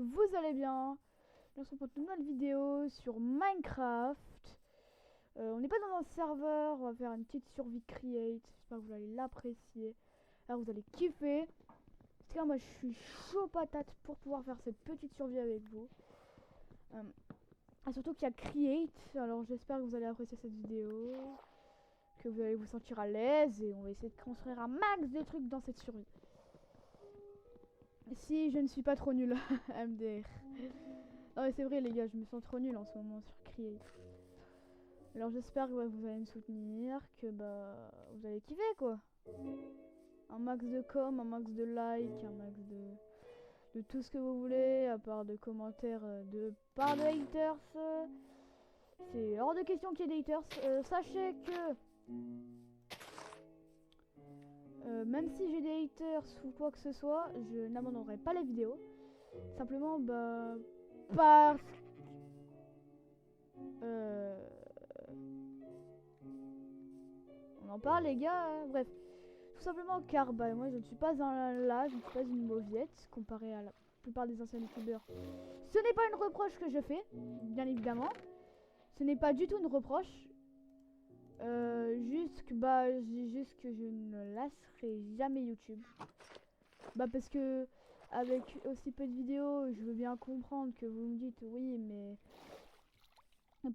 vous allez bien. On se retrouve pour une nouvelle vidéo sur Minecraft. On n'est pas dans un serveur, on va faire une petite survie create. J'espère que vous allez l'apprécier. Alors vous allez kiffer. En tout cas, moi je suis chaud patate pour pouvoir faire cette petite survie avec vous. Et surtout qu'il y a create, alors j'espère que vous allez apprécier cette vidéo. Que vous allez vous sentir à l'aise et on va essayer de construire un max de trucs dans cette survie. Si je ne suis pas trop nul, MDR. Non mais c'est vrai les gars, je me sens trop nul en ce moment sur Create. Alors j'espère que vous allez me soutenir, que vous allez kiffer quoi. Un max de com, un max de like, un max de tout ce que vous voulez, à part de commentaires de part de haters. C'est hors de question qu'il y ait des haters. Sachez que même si j'ai des haters ou quoi que ce soit, je n'abandonnerai pas les vidéos. Simplement parce on en parle les gars, hein. Bref. Tout simplement car moi je ne suis pas un là, je ne suis pas une mauviette comparée à la plupart des anciens youtubeurs. Ce n'est pas une reproche que je fais, bien évidemment. Ce n'est pas du tout une reproche. Je dis juste que je ne lasserai jamais YouTube. Parce que avec aussi peu de vidéos, je veux bien comprendre que vous me dites oui mais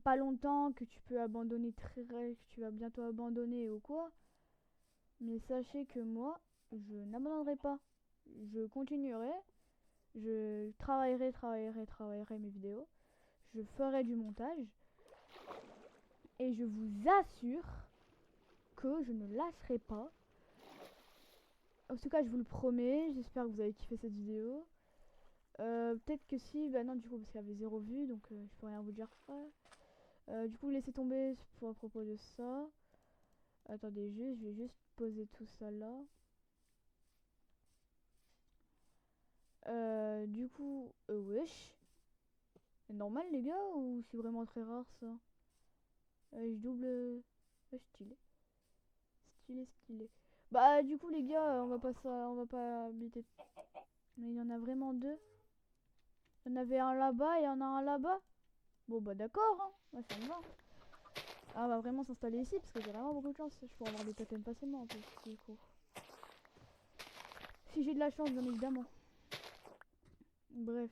pas longtemps, que tu peux abandonner que tu vas bientôt abandonner ou quoi. Mais sachez que moi, je n'abandonnerai pas. Je continuerai. Je travaillerai mes vidéos. Je ferai du montage. Et je vous assure que je ne lâcherai pas. En tout cas, je vous le promets. J'espère que vous avez kiffé cette vidéo. Peut-être que si, non du coup parce qu'il y avait 0 vue, donc je peux rien vous dire. Du coup, laissez tomber à propos de ça. Attendez juste, je vais juste poser tout ça là. Du coup, wesh. C'est normal les gars ou c'est vraiment très rare ça? Je double. Stylé. Stylé. Du coup les gars, on va pas habiter. Mais il y en a vraiment deux. Il y en avait un là-bas et il y en a un là-bas. Bon d'accord, hein. Ouais, ça me va. Ah, on va vraiment s'installer ici parce que j'ai vraiment beaucoup de chance. Je pourrais avoir des totems facilement en plus du coup. Si j'ai de la chance bien évidemment. Bref.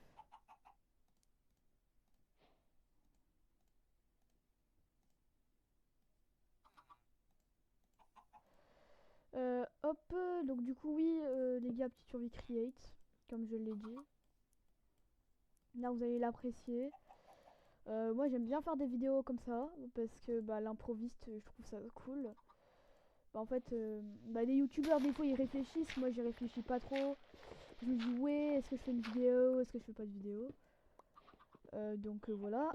Hop, donc du coup oui les gars, petite survie create, comme je l'ai dit. Là vous allez l'apprécier. Moi j'aime bien faire des vidéos comme ça parce que l'improviste je trouve ça cool. En fait les youtubeurs des fois ils réfléchissent, moi j'y réfléchis pas trop. Je me dis ouais, est-ce que je fais une vidéo, est-ce que je fais pas de vidéo. Donc voilà.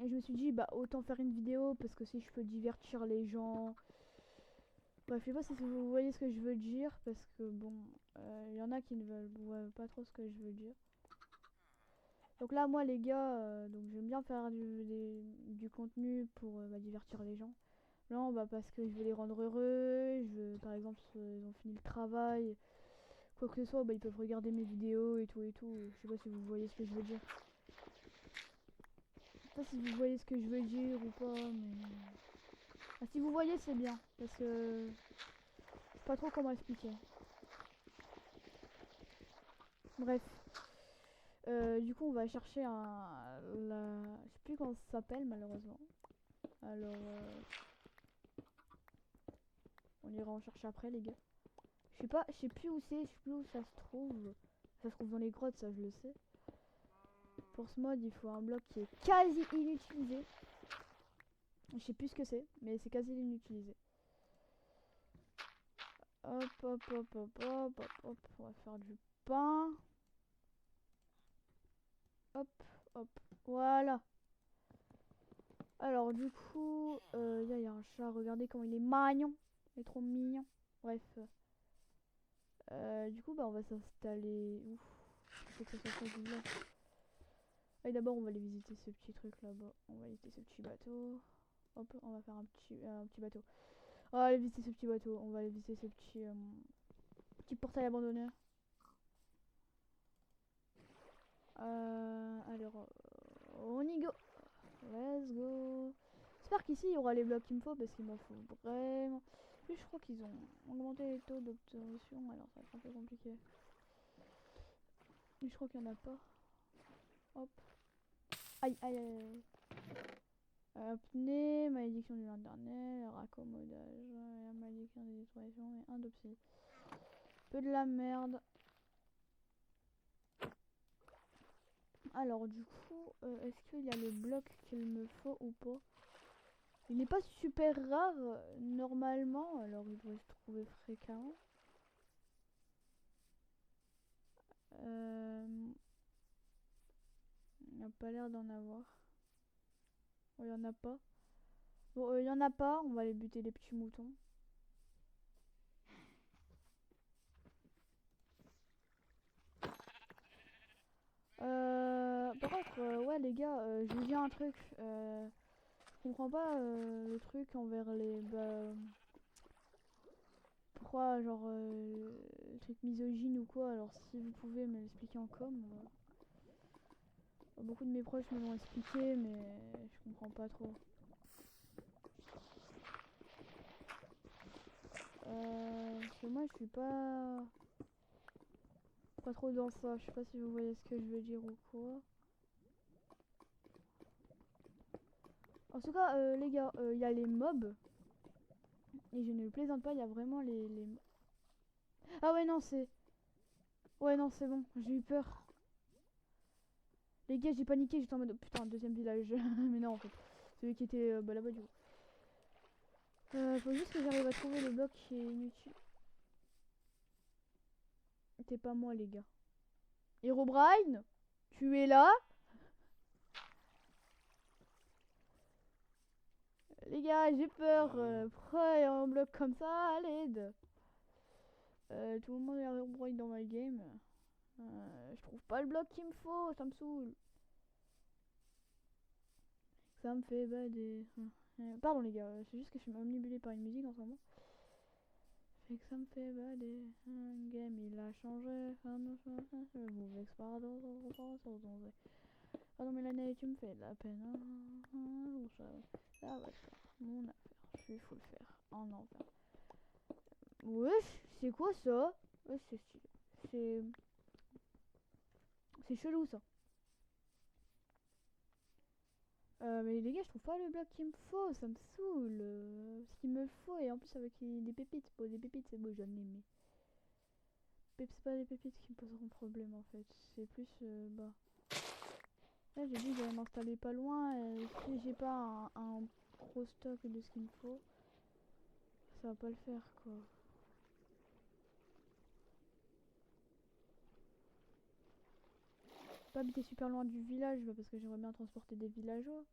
Et je me suis dit autant faire une vidéo parce que si je peux divertir les gens. Bref, je sais pas si vous voyez ce que je veux dire parce que bon, il y en a qui ne voient pas trop ce que je veux dire. Donc là moi les gars, donc j'aime bien faire du contenu pour divertir les gens. Non parce que je veux les rendre heureux, par exemple ils ont fini le travail, quoi que ce soit, ils peuvent regarder mes vidéos et tout. Je sais pas si vous voyez ce que je veux dire. Je sais pas si vous voyez ce que je veux dire ou pas, mais si vous voyez c'est bien parce que je sais pas trop comment expliquer. Bref. Du coup on va chercher je sais plus comment ça s'appelle malheureusement. Alors on ira en chercher après les gars. Je sais plus où c'est, je sais plus où ça se trouve. Ça se trouve dans les grottes, ça je le sais. Pour ce mode il faut un bloc qui est quasi inutilisé. Je sais plus ce que c'est, mais c'est quasi inutilisé. Hop, on va faire du pain. Hop, voilà. Alors du coup, il y a un chat, regardez comment il est mignon. Il est trop mignon. Bref. Du coup, on va s'installer. Ouf, faut que ça soit facile là. Et d'abord, on va aller visiter ce petit truc là-bas. On va visiter ce petit bateau. Hop, on va faire un petit bateau. On va aller visiter ce petit bateau. On va aller visiter ce petit portail abandonné. Alors, on y go. Let's go. J'espère qu'ici, il y aura les blocs qu'il me faut, parce qu'il m'en faut vraiment. Puis je crois qu'ils ont augmenté les taux d'obtention, alors ça va être un peu compliqué. Mais je crois qu'il n'y en a pas. Hop. Aïe, aïe, aïe. Apnée, malédiction du lanternel, raccommodage, la malédiction des détruations et indopsie. Peu de la merde. Alors du coup, est-ce qu'il y a le bloc qu'il me faut ou pas? Il n'est pas super rare normalement, alors il devrait se trouver fréquemment. Il n'y a pas l'air d'en avoir. Il n'y en a pas. Bon, il n'y en a pas, on va aller buter les petits moutons. Par contre, ouais les gars, je vous dis un truc. Je comprends pas le truc envers les... pourquoi genre le truc misogyne ou quoi. Alors si vous pouvez me l'expliquer en com. Beaucoup de mes proches me l'ont expliqué mais je comprends pas trop. Parce que moi je suis pas trop dans ça. Je sais pas si vous voyez ce que je veux dire ou quoi. En tout cas les gars, il y a les mobs. Et je ne plaisante pas, il y a vraiment les... Ah ouais non c'est... Ouais non c'est bon, j'ai eu peur. Les gars j'ai paniqué, j'étais en mode oh, putain deuxième village. Mais non en fait, celui qui était là-bas du coup. Faut juste que j'arrive à trouver le bloc qui est inutile. C'est pas moi les gars. Herobrine, tu es là? Les gars j'ai peur. Pourquoi il y a un bloc comme ça à l'aide? Tout le monde est Herobrine dans my game. Je trouve pas le bloc qu'il me faut, ça me saoule. Ça me fait bader. Pardon les gars, c'est juste que je suis omnibulée par une musique en ce moment. Fait que ça me fait bader. Un game il a changé. Je vous pardon. Pardon mais l'année tu me fais de la peine. Ça va se faire. Mon affaire. Je suis faut le faire. En enfer. Wesh, c'est quoi ça? Ouais, c'est stylé. C'est chelou ça. Mais les gars, je trouve pas le bloc qu'il me faut, ça me saoule. Ce qu'il me faut, et en plus avec des pépites. Bon, des pépites, c'est beau, j'en ai, mais. C'est pas les pépites qui me poseront problème en fait. C'est plus. Bah. Là, j'ai dit que j'allais m'installer pas loin, et si j'ai pas un gros stock de ce qu'il me faut, ça va pas le faire quoi. Pas habiter super loin du village, bah, parce que j'aimerais bien transporter des villageois.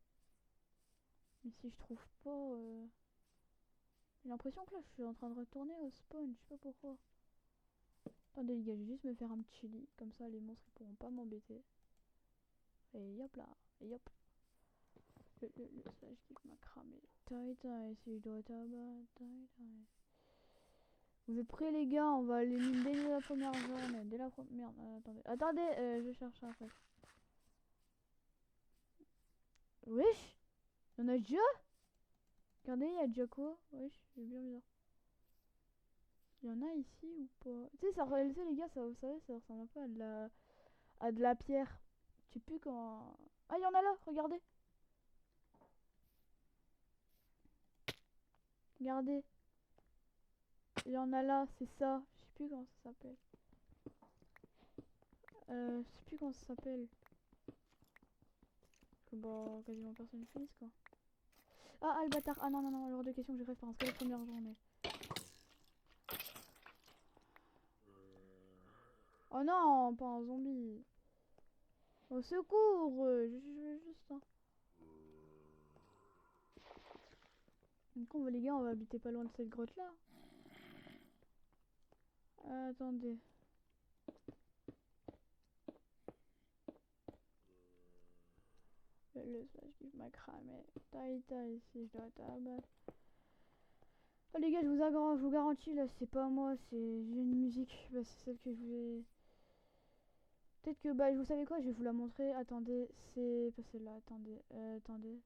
Mais si je trouve pas. J'ai l'impression que là, je suis en train de retourner au spawn, je sais pas pourquoi. Attendez les gars, je vais juste me faire un petit lit, comme ça les monstres ils pourront pas m'embêter. Et hop là, et hop. Le slash kick m'a cramé. Taille taille, si je dois tabac, taille taille. Vous êtes prêts les gars, on va aller mine dès la première journée, dès la première... attendez, je cherche un fait. Wesh, y'en a déjà? Regardez, il y a déjà quoi? Wesh, c'est bien bizarre. Il y en a ici ou pas? Tu sais, ça, les gars, ça, vous savez, ça ressemble un peu à de la pierre. Je sais plus comment... Ah, il y en a là, regardez. Regardez. Il y en a là, c'est ça. Je sais plus comment ça s'appelle. Je sais plus comment ça s'appelle. Que bah, quasiment personne n'utilise quoi. Ah, le bâtard. Ah non, non, non, hors de question que je reste parce que la première journée. Oh non, pas un zombie. Au secours, je veux juste. Hein. Du coup, les gars, on va habiter pas loin de cette grotte là. Attendez. Le slash qui m'a cramé. Taïta ici, je dois tabac. Oh les gars, je vous garantis, là, c'est pas moi, c'est une musique. Bah, c'est celle que je voulais. Peut-être que, bah, vous savez quoi, je vais vous la montrer. Attendez, c'est pas celle-là. Attendez, attendez.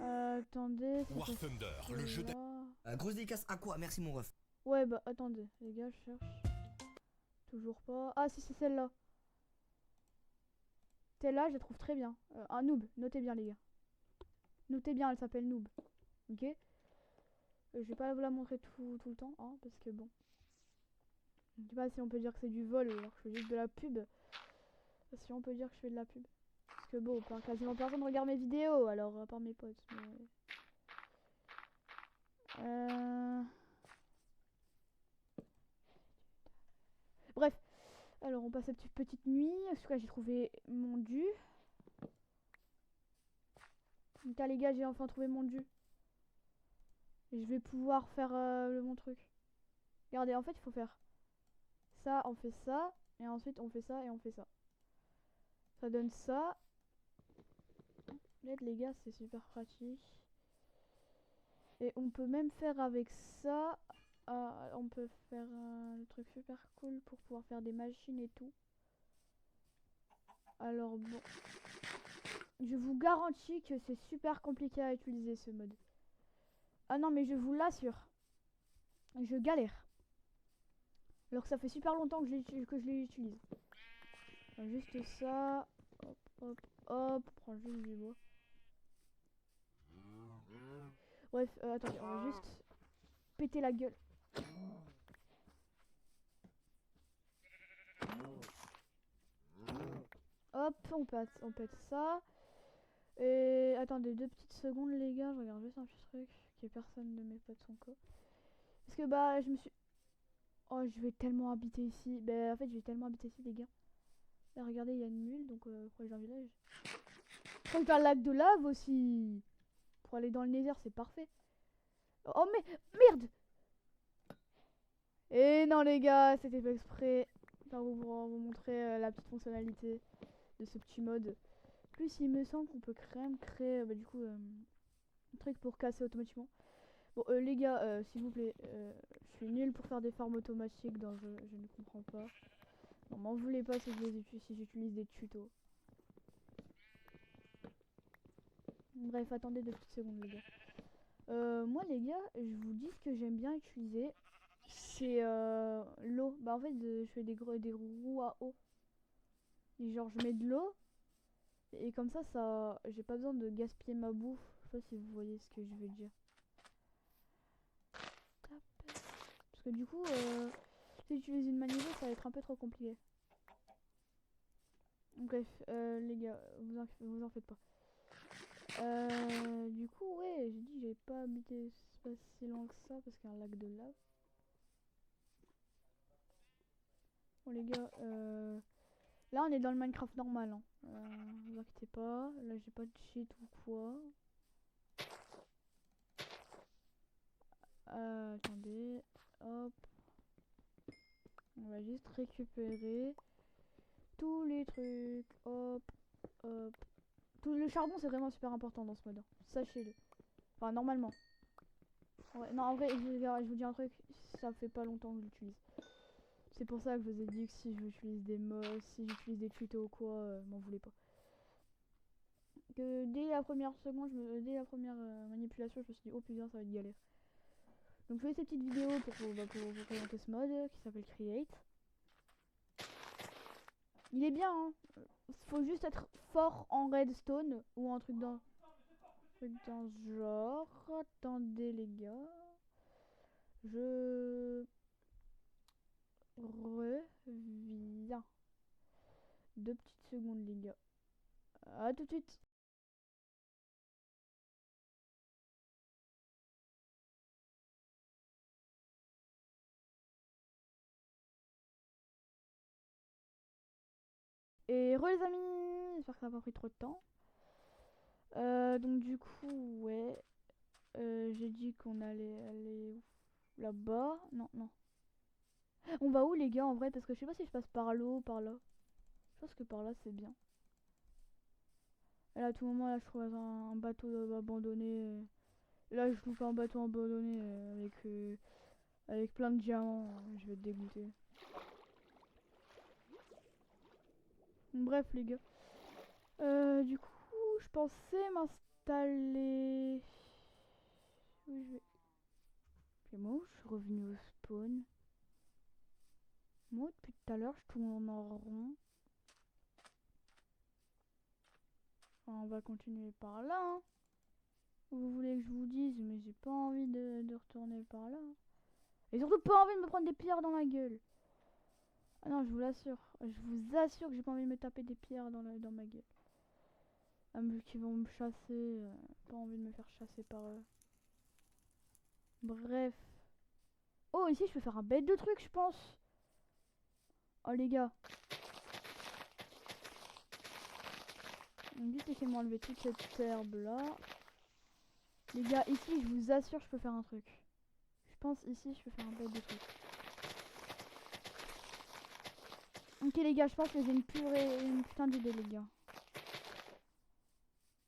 Attendez, c'est War pas Thunder, le jeu de... celle-là. Grosse dédicace à quoi? Merci mon ref. Ouais, bah, attendez, les gars, je cherche. Toujours pas. Ah, si, c'est celle-là. Celle-là, je la trouve très bien. Un noob, notez bien, les gars. Notez bien, elle s'appelle noob. Ok. Je vais pas vous la montrer tout le temps, hein, parce que bon. Je sais pas si on peut dire que c'est du vol alors que je fais juste de la pub. Si on peut dire que je fais de la pub. Parce que bon, quasiment personne regarde mes vidéos, alors à part mes potes. Mais... Bref, alors on passe cette petite nuit. En tout cas, j'ai trouvé mon dû. Donc là, les gars, j'ai enfin trouvé mon dû. Et je vais pouvoir faire mon truc. Regardez, en fait, il faut faire ça, on fait ça, et ensuite on fait ça et on fait ça. Ça donne ça. L'aide, les gars, c'est super pratique. Et on peut même faire avec ça. On peut faire un truc super cool pour pouvoir faire des machines et tout. Alors bon, je vous garantis que c'est super compliqué à utiliser ce mode. Ah non, mais je vous l'assure, je galère. Alors que ça fait super longtemps que je l'utilise. Juste ça. Hop, hop, hop. On prend juste du bois. Bref, attendez, on va juste péter la gueule. Hop, on pète ça. Et attendez 2 petites secondes, les gars, je regarde juste un petit truc. Que personne de mes potes sont quoi. Parce que bah, je me suis... Oh, je vais tellement habiter ici. Bah, en fait, je vais tellement habiter ici, les gars. Là, regardez, il y a une mule, donc proche d'un village. Je crois que un lac de lave aussi. Pour aller dans le Nether, c'est parfait. Oh, mais merde! Et non, les gars, c'était fait exprès. Pour vous montrer la petite fonctionnalité de ce petit mode. Plus, il me semble qu'on peut quand même créer bah, du coup un truc pour casser automatiquement. Bon, les gars, s'il vous plaît, je suis nul pour faire des farms automatiques dans le jeu, je ne comprends pas. Non, m'en voulez pas si j'utilise des tutos. Bref, attendez 2 petites secondes, les gars. Moi, les gars, je vous dis ce que j'aime bien utiliser, c'est l'eau. Bah, en fait, je fais des roues à eau. Et genre, je mets de l'eau, et comme ça, j'ai pas besoin de gaspiller ma bouffe. Je sais pas si vous voyez ce que je veux dire. Parce que du coup, si j'utilise une manivelle, ça va être un peu trop compliqué. Bref, les gars, vous en faites pas. Du coup, ouais, j'ai dit j'ai pas habité pas si loin que ça parce qu'il y a un lac de lave. Bon les gars, là on est dans le Minecraft normal, hein. Vous inquiétez pas, là j'ai pas de cheat ou quoi. Attendez, hop. On va juste récupérer tous les trucs, hop, hop. Le charbon c'est vraiment super important dans ce mode, hein. Sachez-le. Enfin normalement. Ouais, non en vrai je vous dis un truc, ça fait pas longtemps que je l'utilise. C'est pour ça que je vous ai dit que si j'utilise des mods, si j'utilise des tutos ou quoi, m'en voulez pas. Que dès la première seconde, dès la première manipulation, je me suis dit oh putain ça va être galère. Donc je fais cette petite vidéo pour vous présenter ce mode qui s'appelle Create. Il est bien, hein. Faut juste être fort en redstone ou un truc dans ce genre. Attendez les gars. Je reviens. 2 petites secondes les gars. A tout de suite. Et re les amis, j'espère que ça n'a pas pris trop de temps. Donc du coup, ouais, j'ai dit qu'on allait aller là-bas. Non, non. On va où les gars en vrai? Parce que je sais pas si je passe par là ou par là. Je pense que par là c'est bien. Et là à tout moment là je trouve un bateau abandonné. Et là je loupe un bateau abandonné avec plein de diamants. Je vais être dégoûté. Bref les gars. Du coup, je pensais m'installer... Où je vais... C'est moi où je suis revenu au spawn. Moi depuis tout à l'heure je tourne en rond. Enfin, on va continuer par là. Hein. Vous voulez que je vous dise, mais j'ai pas envie de retourner par là. Et surtout pas envie de me prendre des pierres dans la gueule. Ah non, je vous l'assure. Je vous assure que j'ai pas envie de me taper des pierres dans ma gueule. Ah, vu qu'ils vont me chasser, pas envie de me faire chasser par eux. Bref. Oh, ici je peux faire un bête de truc, je pense. Oh les gars. Juste laissez-moi enlever toute cette herbe là. Les gars, ici je vous assure je peux faire un truc. Je pense ici je peux faire un bête de truc. Ok les gars, je pense que j'ai une putain d'idée les gars.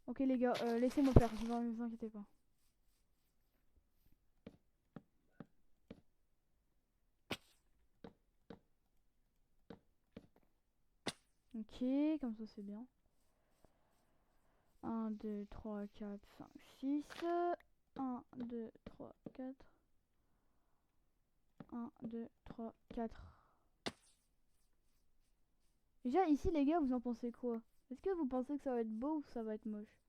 Ok les gars, laissez-moi faire, ne vous inquiétez pas. Ok, comme ça c'est bien. 1, 2, 3, 4, 5, 6. 1, 2, 3, 4. 1, 2, 3, 4. Déjà ici les gars, vous en pensez quoi? Est-ce que vous pensez que ça va être beau ou ça va être moche?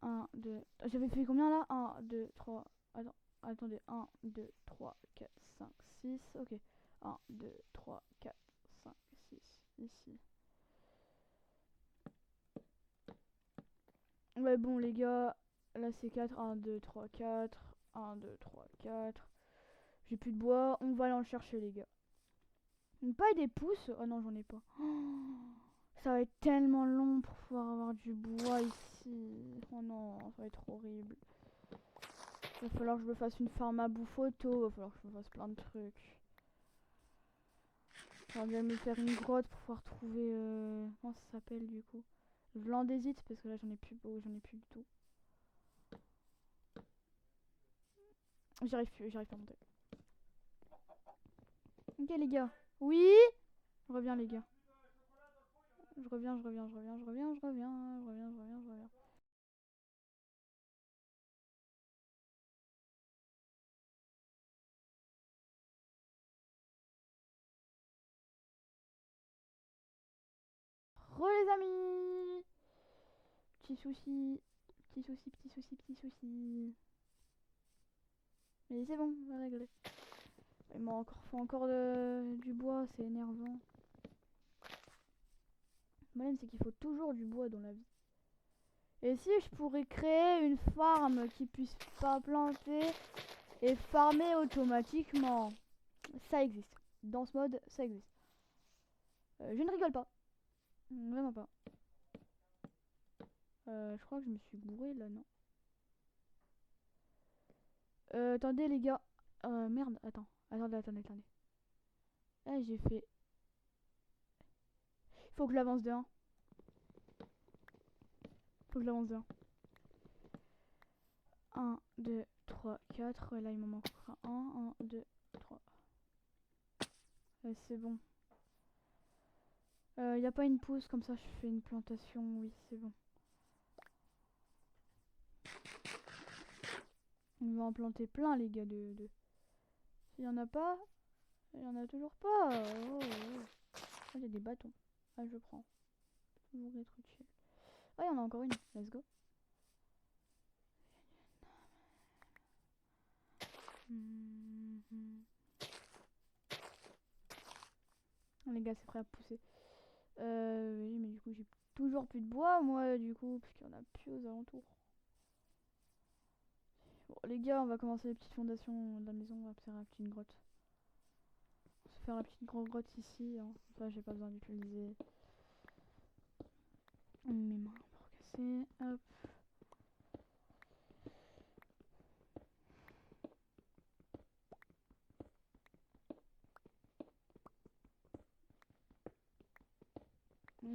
1, 2... J'avais fait combien là? 1, 2, 3... Attendez. 1, 2, 3, 4, 5, 6. Ok. 1, 2, 3, 4, 5, 6. Ici. Ouais bon les gars. Là c'est 4. 1, 2, 3, 4. 1, 2, 3, 4. J'ai plus de bois. On va aller en chercher les gars. Pas des pouces. Oh non j'en ai pas. Oh, ça va être tellement long pour pouvoir avoir du bois ici. Oh non, ça va être horrible. Il va falloir que je me fasse une farm à bouffe auto. Il va falloir que je me fasse plein de trucs. J'aimerais bien me faire une grotte pour pouvoir trouver... Comment ça s'appelle du coup? Le landésite parce que là j'en ai plus j'en ai plus du tout. J'arrive pas à monter. Ok les gars. Oui. Je reviens les gars. Je reviens. Re les amis. Petit souci. Petit souci. Mais c'est bon, on va régler. Il faut encore du bois, c'est énervant. Le problème c'est qu'il faut toujours du bois dans la vie. Et si je pourrais créer une farm qui puisse pas planter et farmer automatiquement. Ça existe. Dans ce mode, ça existe. Je ne rigole pas. Vraiment pas. Je crois que je me suis bourré là, non? Attendez les gars. Merde, attendez. Ah, j'ai fait... Faut que j'avance de 1. Faut que j'avance de 1. 1, 2, 3, 4. Là, il m'en manquera 1. 1, 2, 3. C'est bon. Y a pas une pousse, comme ça je fais une plantation. Oui, c'est bon. On va en planter plein, les gars. S'il y en a pas, il y en a toujours pas. Oh, oh. Ah, il y a des bâtons. Ah, je prends. Toujours être utile. Ah, il y en a encore une. Let's go. Les gars, c'est prêt à pousser. Oui, mais du coup, j'ai toujours plus de bois, moi, du coup, parce qu'il y en a plus aux alentours. Bon, les gars, on va commencer les petites fondations de la maison. On va faire la petite grotte. On va se faire la petite grotte ici. Hein. Ça, j'ai pas besoin d'utiliser mes mains pour casser. Hop.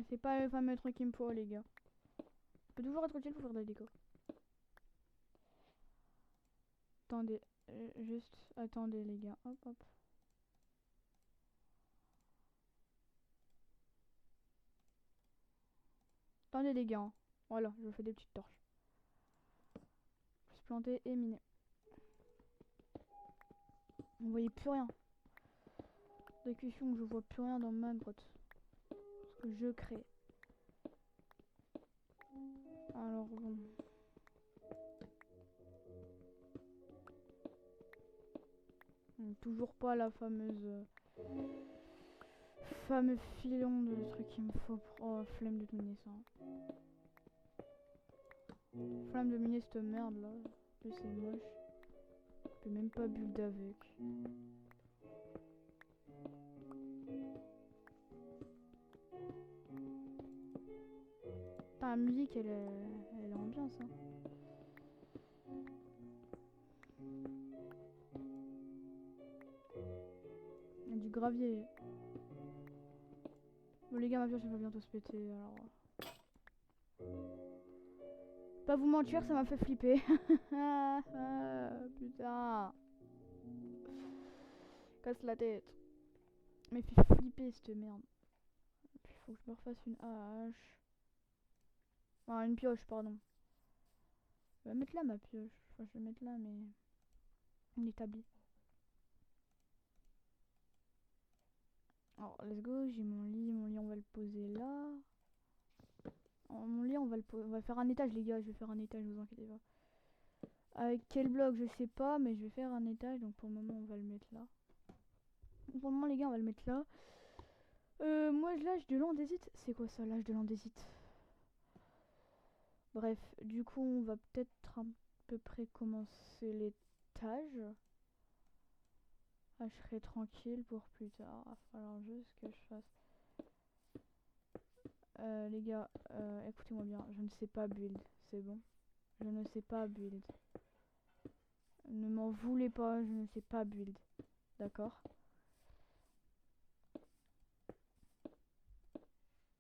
C'est pas le fameux truc qu'il me faut, les gars. Ça peut toujours être utile pour faire de la déco. Attendez, juste attendez, les gars. Hop, hop. Plein des dégâts. Hein. Voilà, je fais des petites torches. Plus planter et miner. Vous voyez plus rien. Des questions que je vois plus rien dans ma grotte. Ce que je crée. Alors bon. Toujours pas la fameuse fameux filon de truc qu'il me faut pour... Oh, flemme de miner ça. Flemme de miner cette merde là. En plus c'est moche. Je peux même pas build avec. Putain, la musique elle est ambiance hein. Il y a du gravier. Bon les gars, ma pioche elle va bientôt se péter alors. Pas vous mentir, ça m'a fait flipper. Putain. Casse la tête. Mais fait flipper cette merde. Puis faut que je me refasse une hache. Ah, une pioche, pardon. Je vais mettre là ma pioche. Enfin, je vais mettre là, mais. On établit. Alors, let's go. J'ai mon lit. Mon lit, on va le poser là. Mon lit, on va faire un étage, les gars. Je vais faire un étage, vous inquiétez pas. Avec quel bloc, je sais pas, mais je vais faire un étage. Donc, pour le moment, on va le mettre là. Pour le moment, les gars, on va le mettre là. Moi, l'âge de l'andésite. C'est quoi ça, l'âge de l'andésite? Bref, du coup, on va peut-être à peu près commencer l'étage. Ah, je serai tranquille pour plus tard. Il va falloir juste que je fasse. Les gars, écoutez-moi bien. Je ne sais pas build. C'est bon. Je ne sais pas build. Ne m'en voulez pas. Je ne sais pas build. D'accord?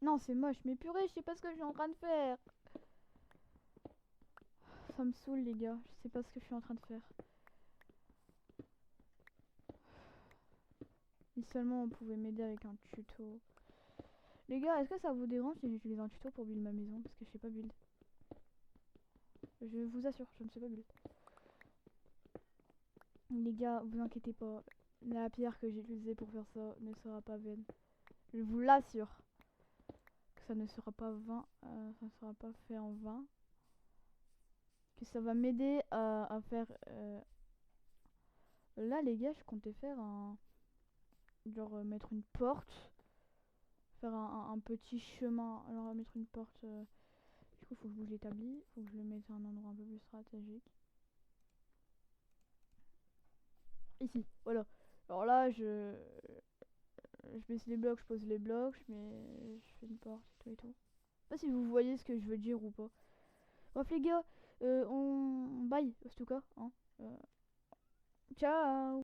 Non, c'est moche. Mais purée, je sais pas ce que je suis en train de faire. Ça me saoule, les gars. Je sais pas ce que je suis en train de faire. Si seulement on pouvait m'aider avec un tuto. Les gars, est-ce que ça vous dérange si j'utilise un tuto pour build ma maison? Parce que je sais pas build. Je vous assure, je ne sais pas build. Les gars, vous inquiétez pas. La pierre que j'ai utilisée pour faire ça ne sera pas vaine. Je vous l'assure. Que ça ne sera pas vain. Ça ne sera pas fait en vain. Que ça va m'aider à faire... Là, les gars, je comptais faire un... Genre mettre une porte. Faire un petit chemin. Alors, mettre une porte... Du coup, faut que je bouge l'établi. Faut que je le mette à un endroit un peu plus stratégique. Ici, voilà. Alors là, je baisse les blocs, je pose les blocs, je fais une porte et tout et tout. Je sais pas si vous voyez ce que je veux dire ou pas. Bref les gars, on bye en tout cas. Hein. Ciao.